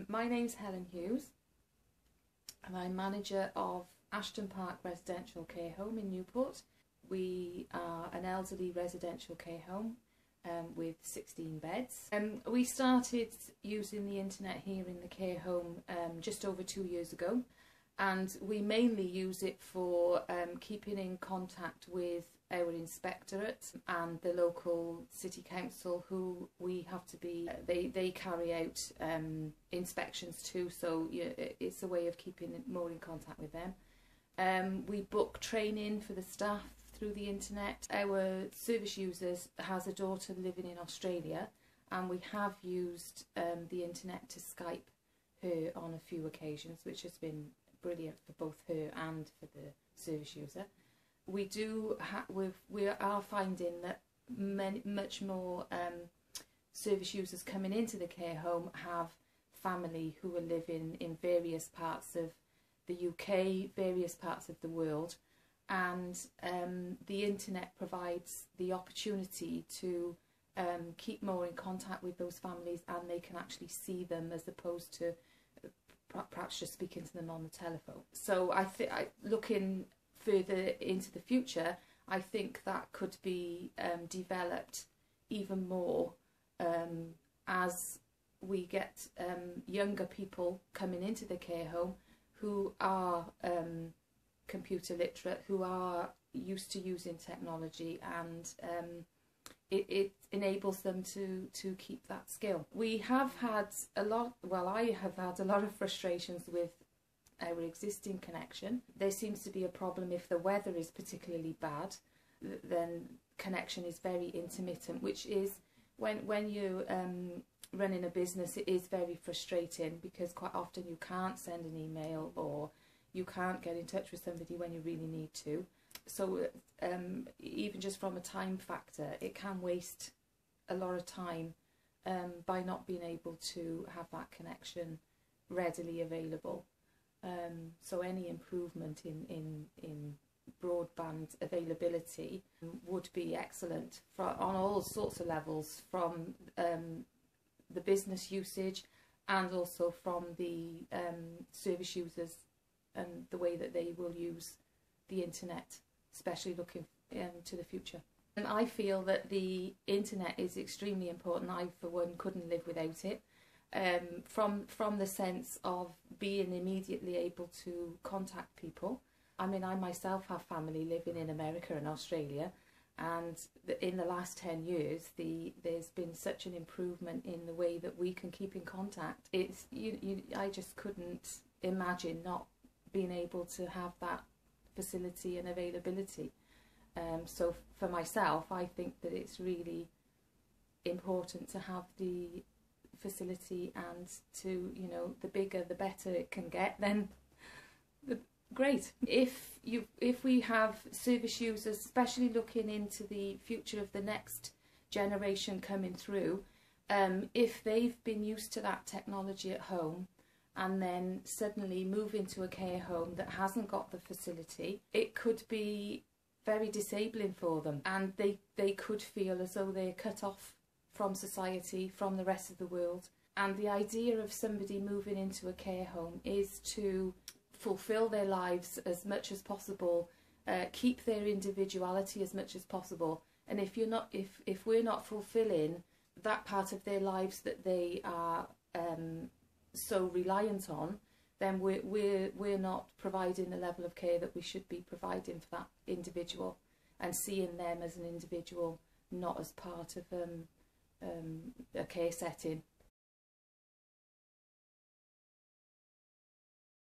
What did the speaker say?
My name's Helen Hughes and I'm manager of Ashton Park Residential Care Home in Newport. We are an elderly residential care home with 16 beds. We started using the internet here in the care home just over 2 years ago, and we mainly use it for keeping in contact with our inspectorate and the local city council, who we have to be, they carry out inspections too, so it's a way of keeping more in contact with them. We book training for the staff through the internet. Our service users has a daughter living in Australia, and we have used the internet to Skype her on a few occasions, which has been brilliant for both her and for the service user. We are finding that much more service users coming into the care home have family who are living in various parts of the UK, various parts of the world, and the internet provides the opportunity to keep more in contact with those families, and they can actually see them as opposed to perhaps just speaking to them on the telephone. So looking further into the future, I think that could be developed even more as we get younger people coming into the care home who are computer literate, who are used to using technology, and it enables them to keep that skill. We have had I have had a lot of frustrations with our existing connection. There seems to be a problem if the weather is particularly bad, then connection is very intermittent, which is when you're running a business, it is very frustrating, because quite often you can't send an email or you can't get in touch with somebody when you really need to. So even just from a time factor, it can waste a lot of time by not being able to have that connection readily available. So any improvement in broadband availability would be excellent on all sorts of levels, from the business usage and also from the service users and the way that they will use the internet, especially looking to the future. And I feel that the internet is extremely important. I, for one, couldn't live without it. From the sense of being immediately able to contact people. I mean, I myself have family living in America and Australia, and in the last 10 years there's been such an improvement in the way that we can keep in contact. It's I just couldn't imagine not being able to have that facility and availability. So for myself, I think that it's really important to have the facility, and to, the bigger the better it can get, then great. If we have service users, especially looking into the future of the next generation coming through, if they've been used to that technology at home and then suddenly move into a care home that hasn't got the facility, it could be very disabling for them, and they could feel as though they're cut off from society, from the rest of the world. And the idea of somebody moving into a care home is to fulfill their lives as much as possible, keep their individuality as much as possible. And if we're not fulfilling that part of their lives that they are so reliant on, then we're not providing the level of care that we should be providing for that individual, and seeing them as an individual, not as part of a care setting.